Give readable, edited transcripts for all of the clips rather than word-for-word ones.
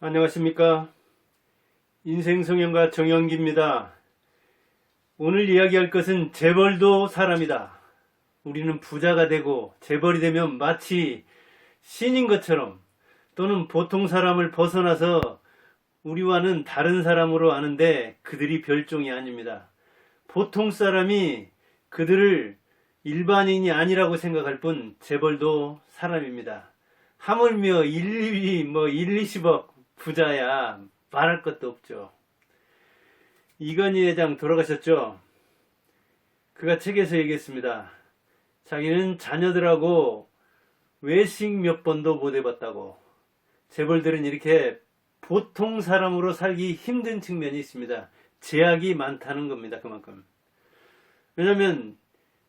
안녕하십니까. 인생성형가 정영기입니다. 오늘 이야기할 것은 재벌도 사람이다. 우리는 부자가 되고 재벌이 되면 마치 신인 것처럼 또는 보통 사람을 벗어나서 우리와는 다른 사람으로 아는데 그들이 별종이 아닙니다. 보통 사람이 그들을 일반인이 아니라고 생각할 뿐 재벌도 사람입니다. 하물며 1, 2위, 1, 20억 부자야 말할 것도 없죠. 이건희 회장 돌아가셨죠? 그가 책에서 얘기했습니다. 자기는 자녀들하고 외식 몇 번도 못 해봤다고. 재벌들은 이렇게 보통 사람으로 살기 힘든 측면이 있습니다. 제약이 많다는 겁니다. 그만큼. 왜냐면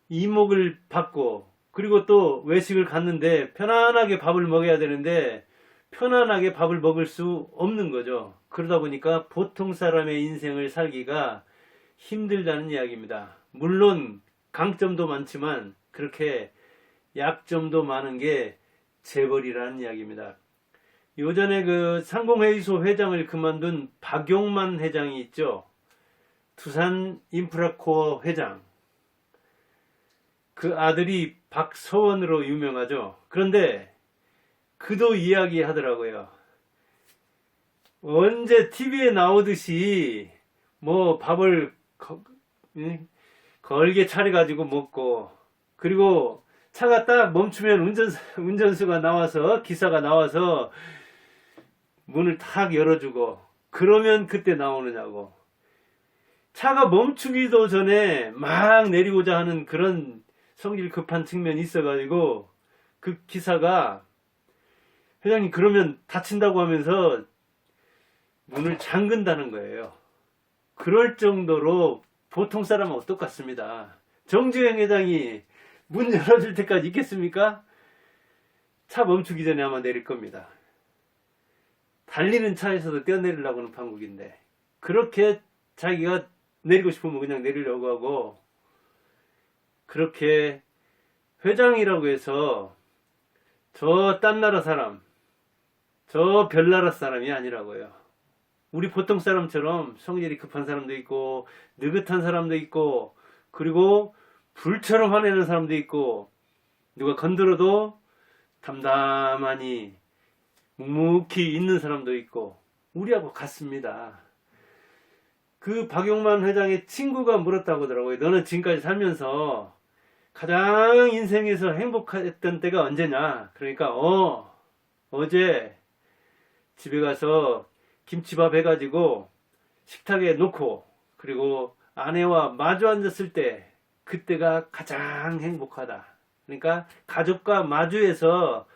이목을 받고 그리고 또 외식을 갔는데 편안하게 밥을 먹어야 되는데 편안하게 밥을 먹을 수 없는 거죠. 그러다 보니까 보통 사람의 인생을 살기가 힘들다는 이야기입니다. 물론 강점도 많지만 그렇게 약점도 많은 게 재벌이라는 이야기입니다. 요전에 그 상공회의소 회장을 그만둔 박용만 회장이 있죠. 두산 인프라코어 회장. 그 아들이 박서원으로 유명하죠. 그런데 그도 이야기하더라고요. 언제 TV에 나오듯이 밥을 걸게 차려가지고 먹고 그리고 차가 딱 멈추면 운전수가 나와서 기사가 나와서 문을 탁 열어주고 그러면 그때 나오느냐고. 차가 멈추기도 전에 막 내리고자 하는 그런 성질 급한 측면이 있어가지고 그 기사가 회장님 그러면 다친다고 하면서 문을 잠근다는 거예요. 그럴 정도로 보통 사람하고 똑같습니다. 정주행 회장이 문 열어줄 때까지 있겠습니까? 차 멈추기 전에 아마 내릴 겁니다. 달리는 차에서도 뛰어내리려고 하는 판국인데 그렇게 자기가 내리고 싶으면 그냥 내리려고 하고 그렇게 회장이라고 해서 저 딴 나라 사람 저 별나라 사람이 아니라고요. 우리 보통 사람처럼 성질이 급한 사람도 있고 느긋한 사람도 있고 그리고 불처럼 화내는 사람도 있고 누가 건드려도 담담하니 묵묵히 있는 사람도 있고 우리하고 같습니다. 그 박용만 회장의 친구가 물었다고 하더라고요. 너는 지금까지 살면서 가장 인생에서 행복했던 때가 언제냐? 그러니까 어제 집에 가서 김치밥 해가지고 식탁에 놓고 그리고 아내와 마주 앉았을 때 그때가 가장 행복하다. 그러니까 가족과 마주해서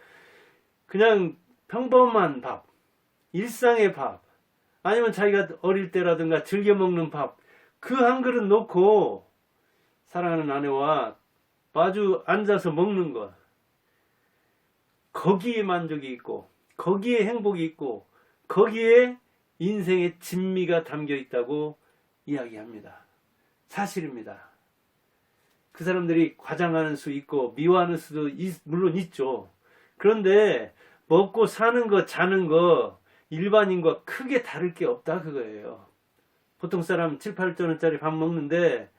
그냥 평범한 밥, 일상의 밥, 아니면 자기가 어릴 때라든가 즐겨 먹는 밥, 그 한 그릇 놓고 사랑하는 아내와 마주 앉아서 먹는 것, 거기에 만족이 있고 거기에 행복이 있고 거기에 인생의 진미가 담겨 있다고 이야기합니다. 사실입니다. 그 사람들이 과장하는 수 있고 미워하는 수도 물론 있죠. 그런데 먹고 사는 거 자는 거 일반인과 크게 다를 게 없다 그거예요. 보통 사람 7, 8천 원짜리 밥 먹는데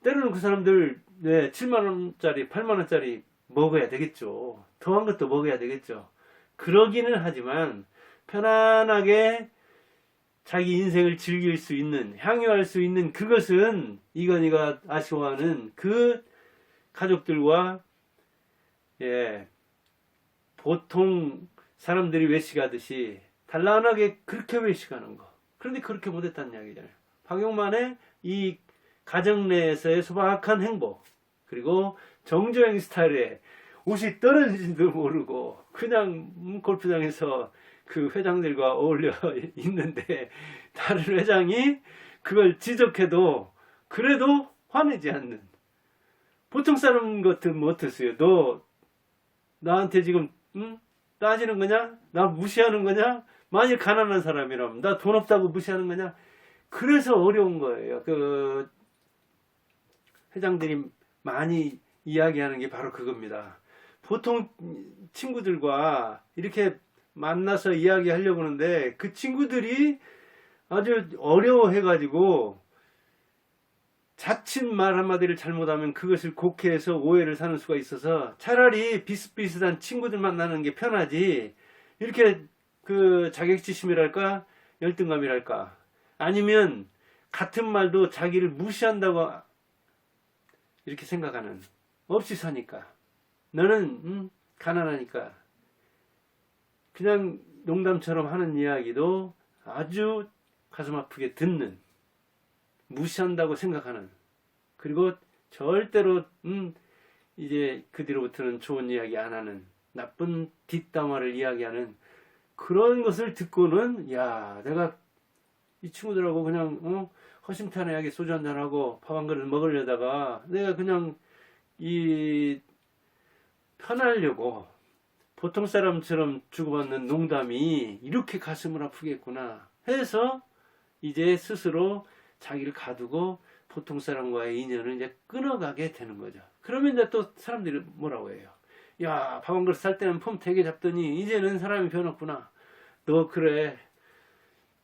때로는 그 사람들 7만 원짜리 8만 원짜리 먹어야 되겠죠. 더한 것도 먹어야 되겠죠. 그러기는 하지만 편안하게 자기 인생을 즐길 수 있는 향유할 수 있는 그것은 이건희가 아쉬워하는 그 가족들과 보통 사람들이 외식하듯이 단란하게 그렇게 외식하는 거. 그런데 그렇게 못했다는 이야기잖아요. 박용만의 이 가정 내에서의 소박한 행복 그리고 정주행 스타일의 옷이 떨어지지도 모르고 그냥 골프장에서 그 회장들과 어울려 있는데 다른 회장이 그걸 지적해도 그래도 화내지 않는 보통 사람 같으면 어땠어요? 너 나한테 지금 따지는 거냐? 나 무시하는 거냐? 만일 가난한 사람이라면 나 돈 없다고 무시하는 거냐? 그래서 어려운 거예요. 그 회장들이 많이 이야기하는 게 바로 그겁니다. 보통 친구들과 이렇게 만나서 이야기하려고 하는데 그 친구들이 아주 어려워해가지고 자칫 말 한마디를 잘못하면 그것을 곡해해서 오해를 사는 수가 있어서 차라리 비슷비슷한 친구들 만나는 게 편하지, 이렇게 그 자격지심이랄까 열등감이랄까 아니면 같은 말도 자기를 무시한다고 이렇게 생각하는, 없이 사니까 너는 가난하니까 그냥 농담처럼 하는 이야기도 아주 가슴 아프게 듣는, 무시한다고 생각하는, 그리고 절대로 이제 그 뒤로부터는 좋은 이야기 안 하는, 나쁜 뒷담화를 이야기하는 그런 것을 듣고는, 야, 내가 이 친구들하고 그냥 허심탄회하게 소주 한잔하고 밥 한 그릇 먹으려다가 내가 그냥 이 편하려고 보통 사람처럼 주고받는 농담이 이렇게 가슴을 아프겠구나 해서 이제 스스로 자기를 가두고 보통 사람과의 인연을 이제 끊어가게 되는 거죠. 그러면 이제 또 사람들이 뭐라고 해요? 야, 밥 한 그릇 살 때는 폼 되게 잡더니 이제는 사람이 변했구나. 너 그래,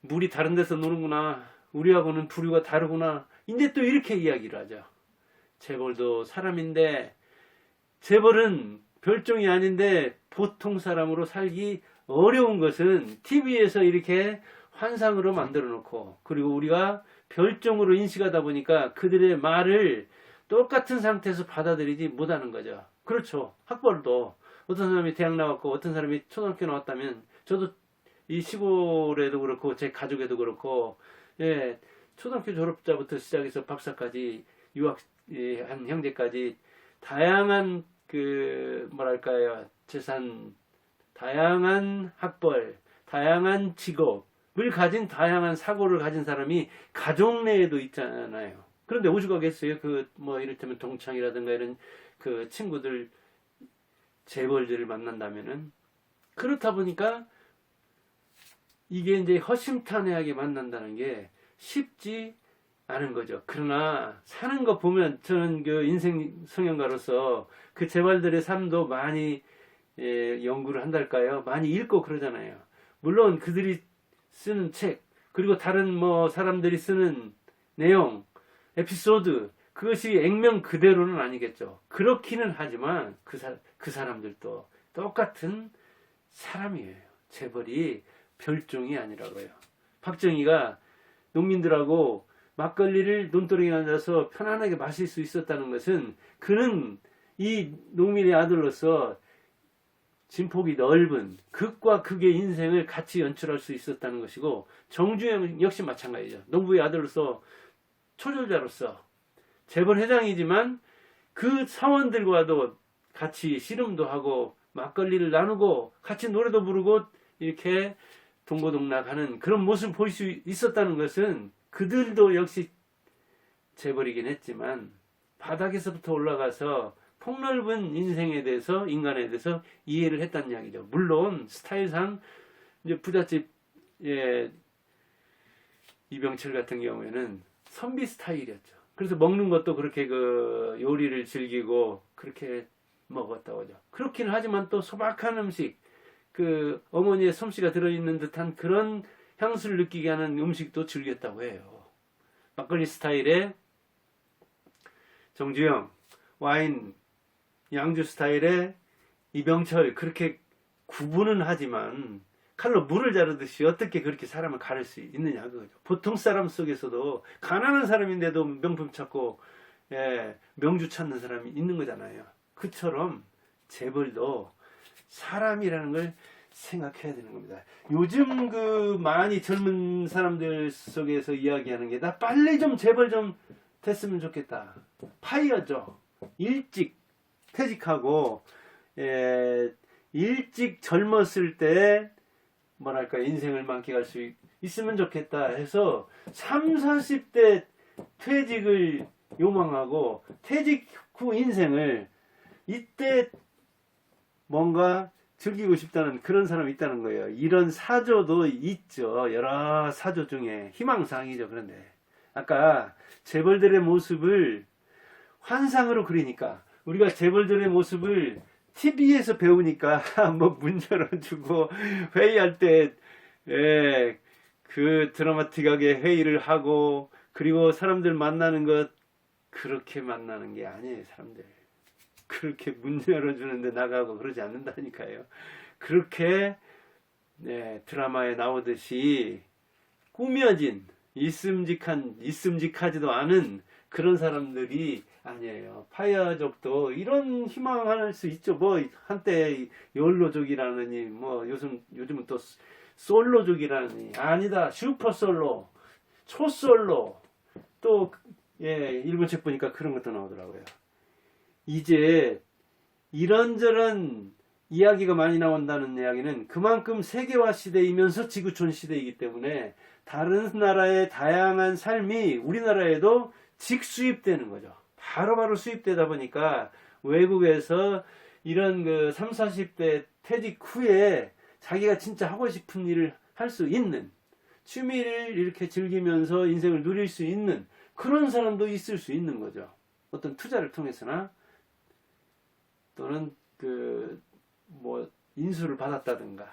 물이 다른 데서 노는구나. 우리하고는 부류가 다르구나. 이제 또 이렇게 이야기를 하죠. 재벌도 사람인데, 재벌은 별종이 아닌데 보통 사람으로 살기 어려운 것은 TV에서 이렇게 환상으로 만들어 놓고, 그리고 우리가 별종으로 인식하다 보니까 그들의 말을 똑같은 상태에서 받아들이지 못하는 거죠. 그렇죠. 학벌도 어떤 사람이 대학 나왔고 어떤 사람이 초등학교 나왔다면, 저도 이 시골에도 그렇고 제 가족에도 그렇고, 예, 초등학교 졸업자부터 시작해서 박사까지 유학한 형제까지 다양한 그 뭐랄까요, 재산, 다양한 학벌, 다양한 직업을 가진, 다양한 사고를 가진 사람이 가족 내에도 있잖아요. 그런데 오죽하겠어요? 그 뭐 이를테면 동창이라든가 이런 그 친구들, 재벌들을 만난다면은. 그렇다 보니까 이게 이제 허심탄회하게 만난다는 게 쉽지 않은 거죠. 그러나 사는 거 보면 저는 그 인생 성형가로서 그 재벌들의 삶도 많이 연구를 한달까요? 많이 읽고 그러잖아요. 물론 그들이 쓰는 책, 그리고 다른 뭐 사람들이 쓰는 내용, 에피소드, 그것이 액면 그대로는 아니겠죠. 그렇기는 하지만 그 사람들도 똑같은 사람이에요. 재벌이 별종이 아니라고요. 박정희가 농민들하고 막걸리를 논두렁에 앉아서 편안하게 마실 수 있었다는 것은 그는 이 농민의 아들로서 진폭이 넓은 극과 극의 인생을 같이 연출할 수 있었다는 것이고, 정주영 역시 마찬가지죠. 농부의 아들로서, 초졸자로서 재벌 회장이지만 그 사원들과도 같이 씨름도 하고 막걸리를 나누고 같이 노래도 부르고 이렇게 동고동락하는 그런 모습을 볼 수 있었다는 것은 그들도 역시 재벌이긴 했지만 바닥에서부터 올라가서 폭넓은 인생에 대해서, 인간에 대해서 이해를 했다는 이야기죠. 물론 스타일상 이제 부잣집 이병철 같은 경우에는 선비 스타일이었죠. 그래서 먹는 것도 그렇게 그 요리를 즐기고 그렇게 먹었다고 하죠. 그렇긴 하지만 또 소박한 음식, 그 어머니의 솜씨가 들어있는 듯한 그런 향수를 느끼게 하는 음식도 즐겼다고 해요. 막걸리 스타일의 정주영, 와인, 양주 스타일의 이병철, 그렇게 구분은 하지만 칼로 물을 자르듯이 어떻게 그렇게 사람을 가릴 수 있느냐 그거죠. 보통 사람 속에서도 가난한 사람인데도 명품 찾고 명주 찾는 사람이 있는 거잖아요. 그처럼 재벌도 사람이라는 걸 생각해야 되는 겁니다. 요즘 그 많이 젊은 사람들 속에서 이야기하는 게 나 빨리 좀 재벌 좀 됐으면 좋겠다. 파이어죠. 일찍 퇴직하고 일찍 젊었을 때 뭐랄까 인생을 만끽할 수 있으면 좋겠다 해서 3, 40대 퇴직을 요망하고 퇴직 후 인생을 이때 뭔가 즐기고 싶다는 그런 사람이 있다는 거예요. 이런 사조도 있죠. 여러 사조 중에 희망사항이죠. 그런데 아까 재벌들의 모습을 환상으로 그리니까 우리가 재벌들의 모습을 TV에서 배우니까 뭐 문 열어주고 회의할 때 그 드라마틱하게 회의를 하고 그리고 사람들 만나는 것 그렇게 만나는 게 아니에요. 사람들 그렇게 문 열어주는데 나가고 그러지 않는다니까요. 그렇게 드라마에 나오듯이 꾸며진 있음직하지도 않은 그런 사람들이 아니에요. 파이어족도 이런 희망할 수 있죠. 뭐 한때 욜로족이라느니 뭐 요즘은 또 솔로족이라느니 아니다. 슈퍼 솔로, 초솔로 또 일본 책 보니까 그런 것도 나오더라고요. 이제 이런저런 이야기가 많이 나온다는 이야기는 그만큼 세계화 시대이면서 지구촌 시대이기 때문에 다른 나라의 다양한 삶이 우리나라에도 직수입되는 거죠. 바로바로 수입되다 보니까 외국에서 이런 그 30, 40대 퇴직 후에 자기가 진짜 하고 싶은 일을 할 수 있는 취미를 이렇게 즐기면서 인생을 누릴 수 있는 그런 사람도 있을 수 있는 거죠. 어떤 투자를 통해서나 또는 뭐 인수를 받았다든가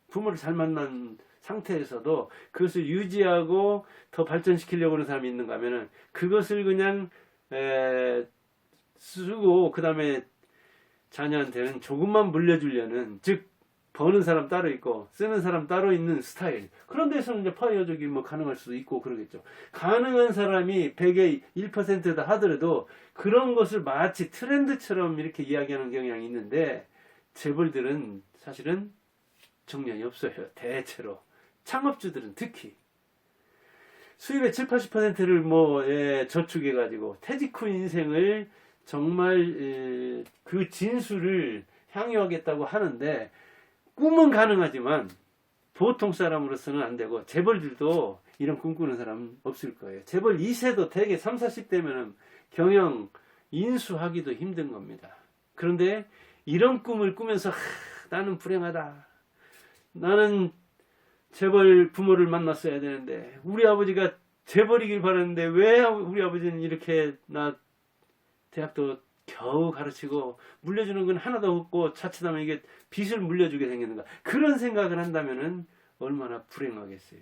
부모를 잘 만난 상태에서도 그것을 유지하고 더 발전시키려고 하는 사람이 있는가 하면은 그것을 그냥 쓰고 그 다음에 자녀한테는 조금만 물려주려는, 즉 버는 사람 따로 있고 쓰는 사람 따로 있는 스타일. 그런 데서는 이제 파이어족이 뭐 가능할 수도 있고 그러겠죠. 가능한 사람이 100의 1%다 하더라도 그런 것을 마치 트렌드처럼 이렇게 이야기하는 경향이 있는데 재벌들은 사실은 정년이 없어요. 대체로. 창업주들은 특히 수입의 7, 80%를 저축해가지고 퇴직 후 인생을 정말 그 진수를 향유하겠다고 하는데 꿈은 가능하지만 보통 사람으로서는 안 되고 재벌들도 이런 꿈꾸는 사람은 없을 거예요. 재벌 2세도 대개 30, 40대면은 경영 인수하기도 힘든 겁니다. 그런데 이런 꿈을 꾸면서 나는 불행하다. 나는 재벌 부모를 만났어야 되는데 우리 아버지가 재벌이길 바랐는데 왜 우리 아버지는 이렇게 나 대학도 겨우 가르치고 물려주는 건 하나도 없고 자칫하면 이게 빚을 물려주게 생겼는가. 그런 생각을 한다면은 얼마나 불행하겠어요.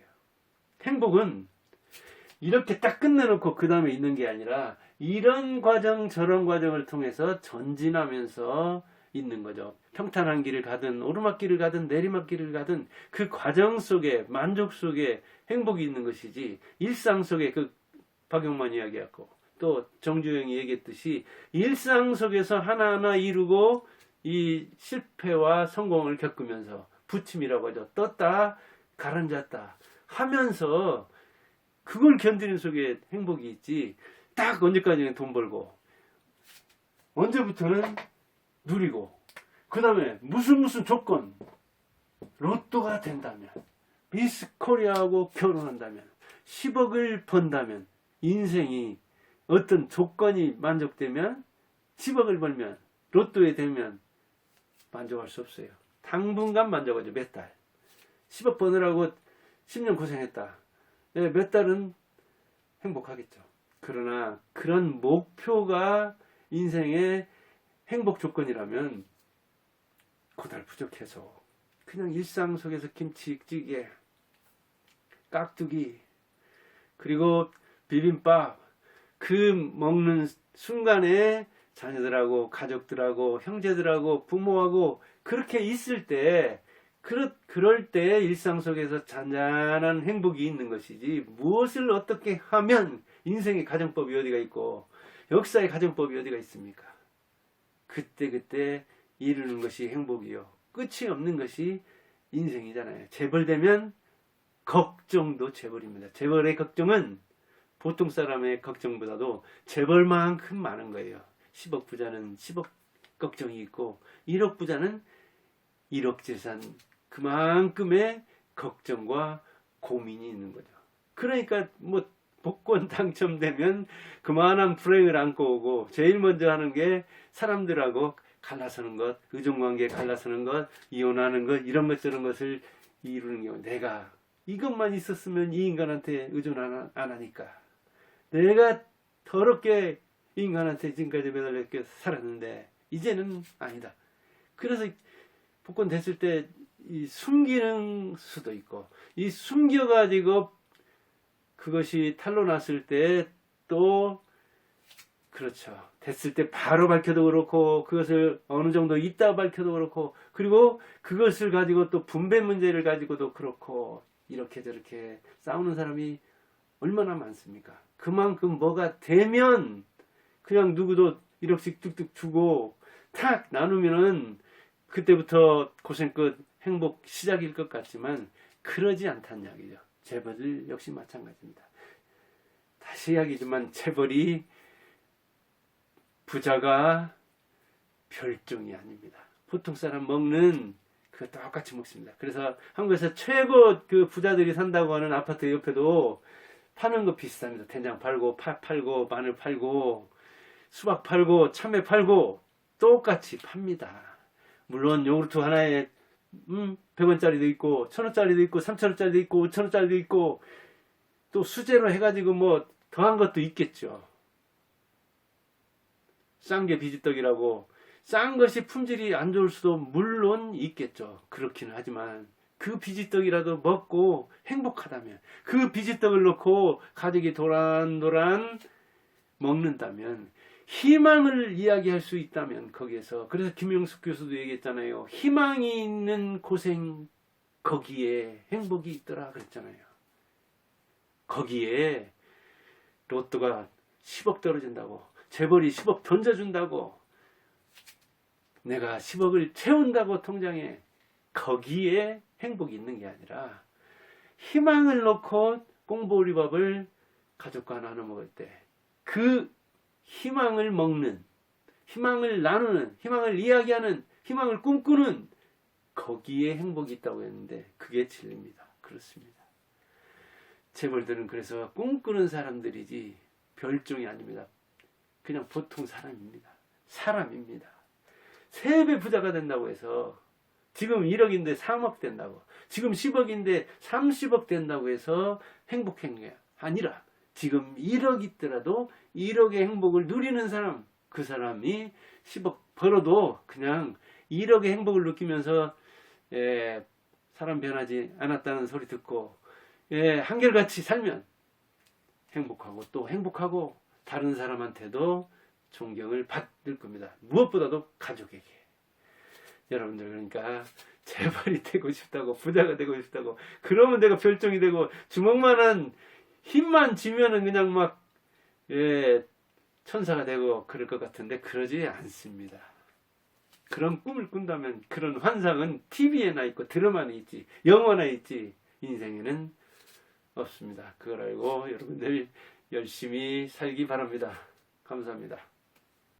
행복은 이렇게 딱 끝내놓고 그 다음에 있는 게 아니라 이런 과정 저런 과정을 통해서 전진하면서 있는 거죠. 평탄한 길을 가든 오르막길을 가든 내리막길을 가든 그 과정 속에 만족 속에 행복이 있는 것이지 일상 속에 그 박용만 이야기했고 또 정주영이 얘기했듯이 일상 속에서 하나하나 이루고 이 실패와 성공을 겪으면서 부침이라고 하죠. 떴다 가라앉았다 하면서 그걸 견디는 속에 행복이 있지. 딱 언제까지는 돈 벌고 언제부터는 누리고 그 다음에 무슨 조건 로또가 된다면 미스 코리아하고 결혼한다면 10억을 번다면 인생이 어떤 조건이 만족되면 10억을 벌면 로또에 되면 만족할 수 없어요. 당분간 만족하죠. 몇 달 10억 버느라고 10년 고생했다. 몇 달은 행복하겠죠. 그러나 그런 목표가 인생의 행복 조건이라면 고달 부족해서 그냥 일상 속에서 김치찌개, 깍두기, 그리고 비빔밥 그 먹는 순간에 자녀들하고 가족들하고 형제들하고 부모하고 그렇게 있을 때 그럴 때 일상 속에서 잔잔한 행복이 있는 것이지 무엇을 어떻게 하면 인생의 가정법이 어디가 있고 역사의 가정법이 어디가 있습니까? 그때 이루는 것이 행복이요. 끝이 없는 것이 인생이잖아요. 재벌되면 걱정도 재벌입니다. 재벌의 걱정은 보통 사람의 걱정보다도 재벌만큼 많은 거예요. 10억 부자는 10억 걱정이 있고 1억 부자는 1억 재산 그만큼의 걱정과 고민이 있는 거죠. 그러니까 뭐 복권 당첨되면 그만한 불행을 안고 오고 제일 먼저 하는 게 사람들하고 갈라서는 것, 의존관계에 갈라서는 것, 이혼하는 것, 이런 것 저런 것을 이루는 경우 내가 이것만 있었으면 이 인간한테 의존 안 하니까 내가 더럽게 인간한테 지금까지 매달려 살았는데 이제는 아니다. 그래서 복권 됐을 때 이 숨기는 수도 있고, 이 숨겨가지고 그것이 탄로 났을 때 또 그렇죠. 됐을 때 바로 밝혀도 그렇고, 그것을 어느 정도 있다 밝혀도 그렇고, 그리고 그것을 가지고 또 분배 문제를 가지고도 그렇고, 이렇게 저렇게 싸우는 사람이 얼마나 많습니까? 그만큼 뭐가 되면 그냥 누구도 1억씩 뚝뚝 주고 탁 나누면은 그때부터 고생 끝, 행복 시작일 것 같지만 그러지 않다는 이야기죠. 재벌들 역시 마찬가지입니다. 다시 이야기지만 재벌이 부자가 별종이 아닙니다. 보통 사람 먹는 그거 똑같이 먹습니다. 그래서 한국에서 최고 그 부자들이 산다고 하는 아파트 옆에도 파는 거 비슷합니다. 된장 팔고 파 팔고 마늘 팔고 수박 팔고 참외 팔고 똑같이 팝니다. 물론 요구르트 하나에 100원짜리도 있고 1000원짜리도 있고 3000원짜리도 있고 5000원짜리도 있고 또 수제로 해가지고 뭐 더한 것도 있겠죠. 싼 게 비지떡이라고 싼 것이 품질이 안 좋을 수도 물론 있겠죠. 그렇기는 하지만 그 비지떡이라도 먹고 행복하다면, 그 비지떡을 놓고 가족이 도란도란 먹는다면, 희망을 이야기할 수 있다면 거기에서, 그래서 김영숙 교수도 얘기했잖아요. 희망이 있는 고생, 거기에 행복이 있더라 그랬잖아요. 거기에 로또가 10억 떨어진다고, 재벌이 10억 던져준다고, 내가 10억을 채운다고 통장에, 거기에 행복이 있는 게 아니라 희망을 놓고 꽁보리밥을 가족과 나눠 먹을 때 그 희망을 먹는, 희망을 나누는, 희망을 이야기하는, 희망을 꿈꾸는, 거기에 행복이 있다고 했는데 그게 진리입니다. 그렇습니다. 재벌들은 그래서 꿈꾸는 사람들이지 별종이 아닙니다. 그냥 보통 사람입니다. 사람입니다. 3배 부자가 된다고 해서, 지금 1억인데 3억 된다고, 지금 10억인데 30억 된다고 해서 행복한 게 아니라, 지금 1억 있더라도 1억의 행복을 누리는 사람, 그 사람이 10억 벌어도 그냥 1억의 행복을 느끼면서 사람 변하지 않았다는 소리 듣고 한결같이 살면 행복하고, 또 행복하고 다른 사람한테도 존경을 받을 겁니다. 무엇보다도 가족에게. 여러분들, 그러니까 재벌이 되고 싶다고, 부자가 되고 싶다고, 그러면 내가 별종이 되고 주먹만한 힘만 쥐면은 그냥 막 천사가 되고 그럴 것 같은데 그러지 않습니다. 그런 꿈을 꾼다면 그런 환상은 TV에나 있고 드라마에 있지, 영화나 있지, 인생에는 없습니다. 그걸 알고 여러분들 열심히 살기 바랍니다. 감사합니다.